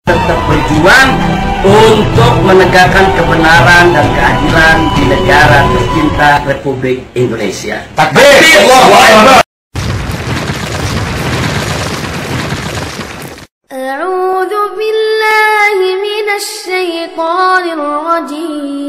tetap berjuang untuk menegakkan kebenaran dan keadilan di negara tercinta Republik Indonesia. Takbir! Allahu Akbar! A'udzu billahi minasy syaithanir rajim.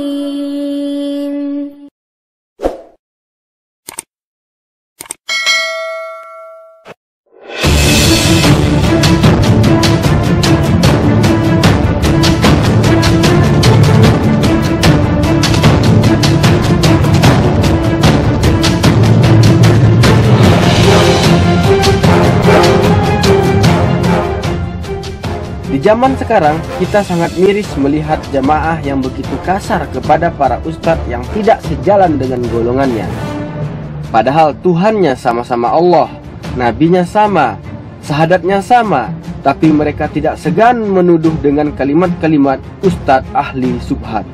Di zaman sekarang, kita sangat miris melihat jamaah yang begitu kasar kepada para ustadz yang tidak sejalan dengan golongannya. Padahal Tuhannya sama-sama Allah, nabinya sama, sahadatnya sama, tapi mereka tidak segan menuduh dengan kalimat-kalimat ustadz ahli subhat.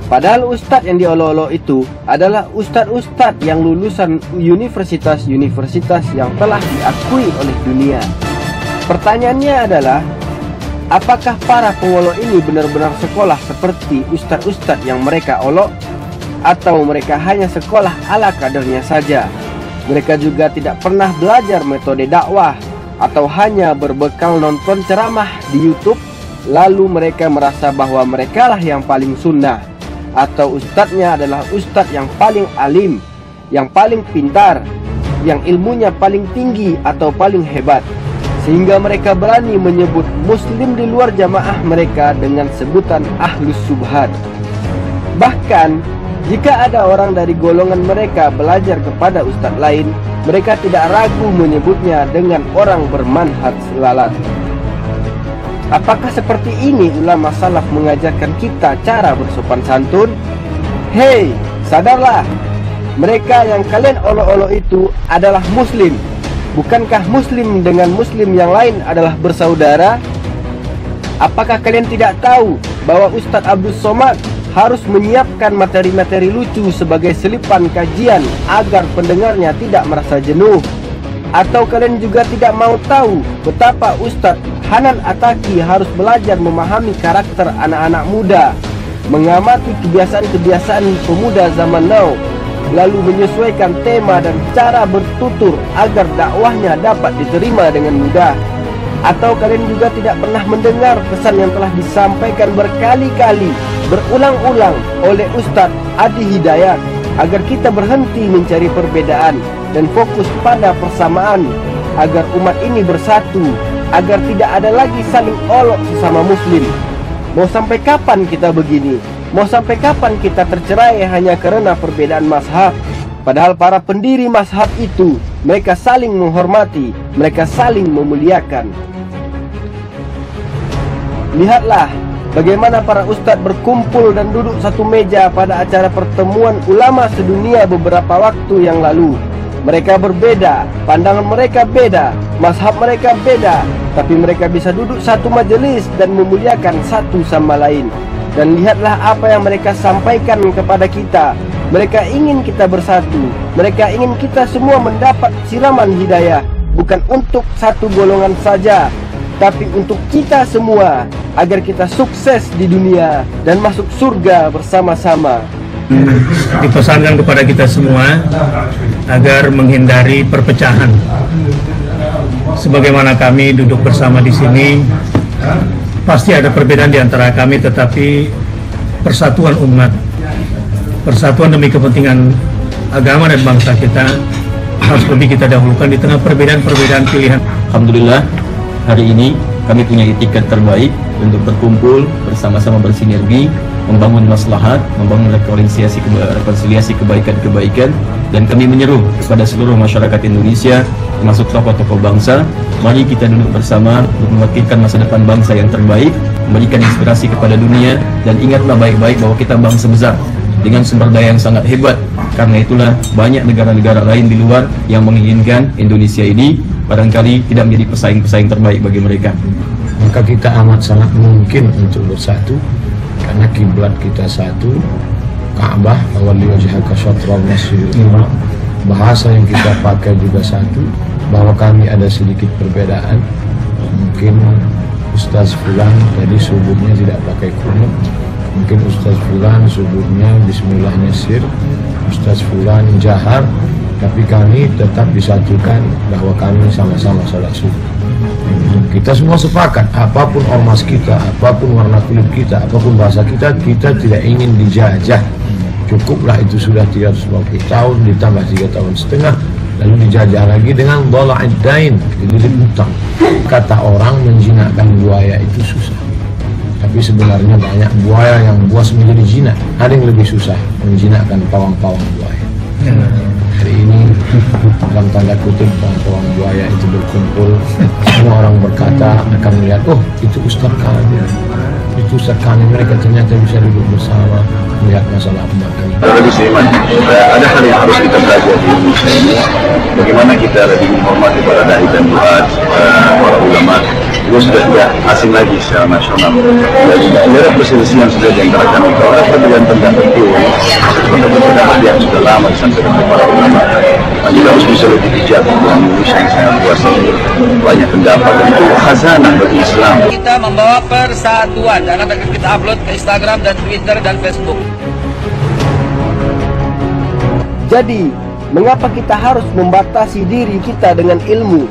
Padahal ustadz yang diolok-olok itu adalah ustadz-ustadz yang lulusan universitas-universitas yang telah diakui oleh dunia. Pertanyaannya adalah, apakah para pengolok ini benar-benar sekolah seperti ustadz-ustadz yang mereka olok? Atau mereka hanya sekolah ala kadernya saja? Mereka juga tidak pernah belajar metode dakwah, atau hanya berbekal nonton ceramah di YouTube, lalu mereka merasa bahwa merekalah yang paling sunnah, atau ustadznya adalah ustadz yang paling alim, yang paling pintar, yang ilmunya paling tinggi atau paling hebat, sehingga mereka berani menyebut muslim di luar jamaah mereka dengan sebutan ahlus subhat. Bahkan jika ada orang dari golongan mereka belajar kepada ustadz lain, mereka tidak ragu menyebutnya dengan orang bermanhaj lalat. Apakah seperti ini ulama salaf mengajarkan kita cara bersopan santun? Hei, sadarlah, mereka yang kalian olok-olok itu adalah muslim. Bukankah muslim dengan muslim yang lain adalah bersaudara? Apakah kalian tidak tahu bahwa Ustadz Abdul Somad harus menyiapkan materi-materi lucu sebagai selipan kajian agar pendengarnya tidak merasa jenuh? Atau kalian juga tidak mau tahu betapa Ustadz Hanan Ataki harus belajar memahami karakter anak-anak muda, mengamati kebiasaan-kebiasaan pemuda zaman now, lalu menyesuaikan tema dan cara bertutur agar dakwahnya dapat diterima dengan mudah? Atau kalian juga tidak pernah mendengar pesan yang telah disampaikan berkali-kali, berulang-ulang oleh Ustadz Adi Hidayat agar kita berhenti mencari perbedaan dan fokus pada persamaan, agar umat ini bersatu, agar tidak ada lagi saling olok sesama muslim? Mau sampai kapan kita begini? Mau sampai kapan kita tercerai hanya karena perbedaan mazhab? Padahal para pendiri mazhab itu, mereka saling menghormati, mereka saling memuliakan. Lihatlah bagaimana para ustadz berkumpul dan duduk satu meja pada acara pertemuan ulama sedunia beberapa waktu yang lalu. Mereka berbeda, pandangan mereka beda, mazhab mereka beda, tapi mereka bisa duduk satu majelis dan memuliakan satu sama lain. Dan lihatlah apa yang mereka sampaikan kepada kita. Mereka ingin kita bersatu. Mereka ingin kita semua mendapat siraman hidayah, bukan untuk satu golongan saja, tapi untuk kita semua, agar kita sukses di dunia dan masuk surga bersama-sama. Dipesankan kepada kita semua agar menghindari perpecahan. Sebagaimana kami duduk bersama di sini, pasti ada perbedaan di antara kami, tetapi persatuan umat, persatuan demi kepentingan agama dan bangsa kita harus lebih kita dahulukan di tengah perbedaan-perbedaan pilihan. Alhamdulillah, hari ini kami punya itikat terbaik untuk berkumpul bersama-sama bersinergi, membangun maslahat, membangun rekonsiliasi kebaikan-kebaikan, dan kami menyeru kepada seluruh masyarakat Indonesia, termasuk tokoh-tokoh bangsa, mari kita duduk bersama untuk mewakilkan masa depan bangsa yang terbaik, memberikan inspirasi kepada dunia, dan ingatlah baik-baik bahwa kita bangsa besar dengan sumber daya yang sangat hebat. Karena itulah banyak negara-negara lain di luar yang menginginkan Indonesia ini barangkali tidak menjadi pesaing-pesaing terbaik bagi mereka. Maka kita amat sangat mungkin untuk bersatu, karena kiblat kita satu, Ka'bah, awal wajhaka syatral masjidil haram. Bahasa yang kita pakai juga satu, bahwa kami ada sedikit perbedaan. Mungkin Ustaz Fulan tadi subuhnya tidak pakai kunut, mungkin Ustaz Fulan subuhnya bismillahnya sir, Ustaz Fulan jahar, tapi kami tetap disatukan bahwa kami sama-sama sholat subuh. Kita semua sepakat, apapun ormas kita, apapun warna kulit kita, apapun bahasa kita, kita tidak ingin dijajah. Cukuplah itu sudah 350 tahun ditambah 3,5 tahun, lalu dijajah lagi dengan dhala'id dain, dililit utang. Kata orang menjinakkan buaya itu susah, tapi sebenarnya banyak buaya yang buas menjadi jinak. Ada yang lebih susah menjinakkan pawang-pawang buaya. Hari ini dalam tanda kutip pawang buaya itu berkumpul, semua orang berkata akan melihat, oh itu Ustaz kami, itu Ustaz kami, mereka ternyata bisa duduk bersama melihat masalah umat ini. Lebih seiman, ada hal yang harus kita belajar di Indonesia ini, bagaimana kita lebih menghormati para dai dan duat, para ulama. Itu sudah tidak asing lagi secara nasional. Dan ada perselisihan sudah di antara kami. Kalau ada perbedaan pendapat itu, pendapat yang sudah lama disampaikan oleh para ulama. Dan juga harus bisa lebih bijak dengan Indonesia yang sangat luas ini. Banyak pendapat dan itu khazanah bagi Islam. Kita membawa persatuan dan akan kita upload ke Instagram dan Twitter dan Facebook. Jadi, mengapa kita harus membatasi diri kita dengan ilmu?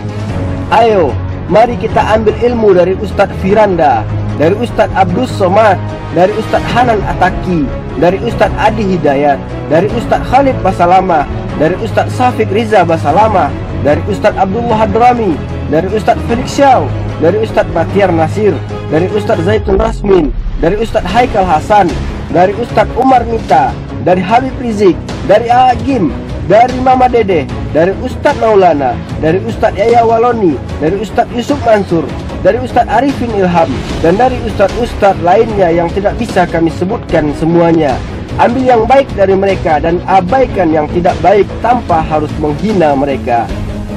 Ayo, mari kita ambil ilmu dari Ustadz Firanda, dari Ustadz Abdus Somad, dari Ustadz Hanan Ataki, dari Ustadz Adi Hidayat, dari Ustadz Khalid Basalamah, dari Ustadz Syafiq Riza Basalamah, dari Ustadz Abdullah Hadrami, dari Ustadz Felix Xiao, dari Ustadz Batiar Nasir, dari Ustadz Zaitun Rasmin, dari Ustadz Haikal Hasan, dari Ustadz Umar Mita, dari Habib Rizik, dari Agim, dari Mama Dede, dari Ustadz Maulana, dari Ustadz Yaya Waloni, dari Ustadz Yusuf Mansur, dari Ustadz Arifin Ilham, dan dari Ustadz-Ustadz lainnya yang tidak bisa kami sebutkan semuanya. Ambil yang baik dari mereka dan abaikan yang tidak baik tanpa harus menghina mereka.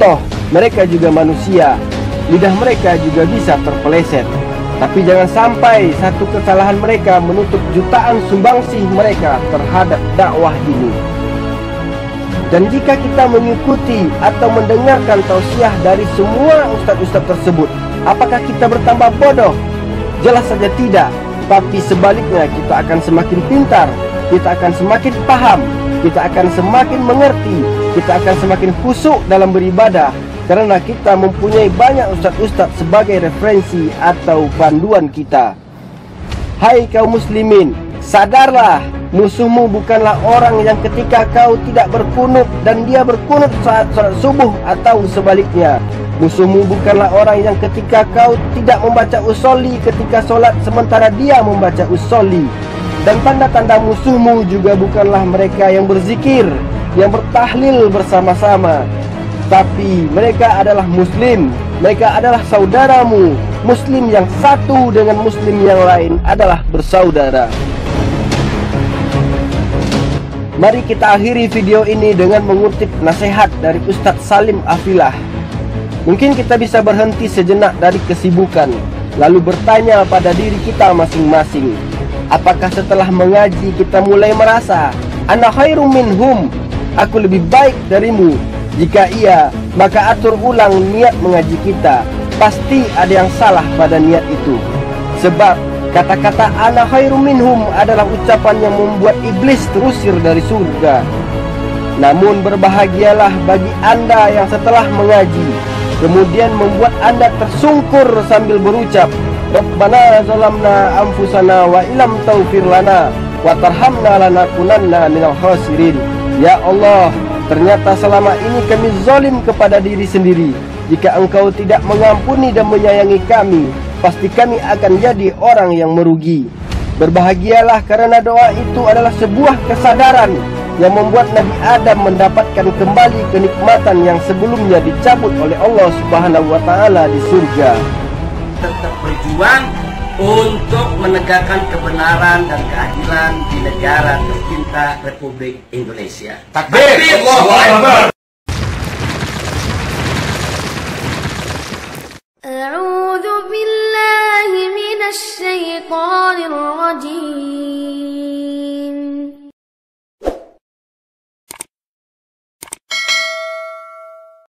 Toh, mereka juga manusia, lidah mereka juga bisa terpeleset. Tapi jangan sampai satu kesalahan mereka menutup jutaan sumbangsih mereka terhadap dakwah ini. Dan jika kita mengikuti atau mendengarkan tausiah dari semua ustadz-ustadz tersebut, apakah kita bertambah bodoh? Jelas saja tidak. Tapi sebaliknya kita akan semakin pintar, kita akan semakin paham, kita akan semakin mengerti, kita akan semakin khusyuk dalam beribadah, karena kita mempunyai banyak ustadz-ustadz sebagai referensi atau panduan kita. Hai kaum muslimin, sadarlah, musuhmu bukanlah orang yang ketika kau tidak berkunut dan dia berkunut saat sholat subuh atau sebaliknya. Musuhmu bukanlah orang yang ketika kau tidak membaca usolli ketika sholat sementara dia membaca usolli. Dan tanda-tanda musuhmu juga bukanlah mereka yang berzikir, yang bertahlil bersama-sama, tapi mereka adalah muslim, mereka adalah saudaramu. Muslim yang satu dengan muslim yang lain adalah bersaudara. Mari kita akhiri video ini dengan mengutip nasihat dari Ustadz Salim Afilah. Mungkin kita bisa berhenti sejenak dari kesibukan, lalu bertanya pada diri kita masing-masing. Apakah setelah mengaji kita mulai merasa ana khairum minhum, aku lebih baik darimu? Jika iya, maka atur ulang niat mengaji kita. Pasti ada yang salah pada niat itu. Sebab kata-kata ana khairum minhum adalah ucapan yang membuat iblis terusir dari surga. Namun berbahagialah bagi Anda yang setelah mengaji kemudian membuat Anda tersungkur sambil berucap, Rabbana zalamna anfusana wa ilam taufir lana wa tarhamna lanakunanna minal khasirin. Ya Allah, ternyata selama ini kami zalim kepada diri sendiri. Jika Engkau tidak mengampuni dan menyayangi kami, pasti kami akan jadi orang yang merugi. Berbahagialah karena doa itu adalah sebuah kesadaran yang membuat Nabi Adam mendapatkan kembali kenikmatan yang sebelumnya dicabut oleh Allah Subhanahu wa Ta'ala di surga. Tetap berjuang untuk menegakkan kebenaran dan keadilan di negara tercinta Republik Indonesia. Takbir! Allahu Akbar!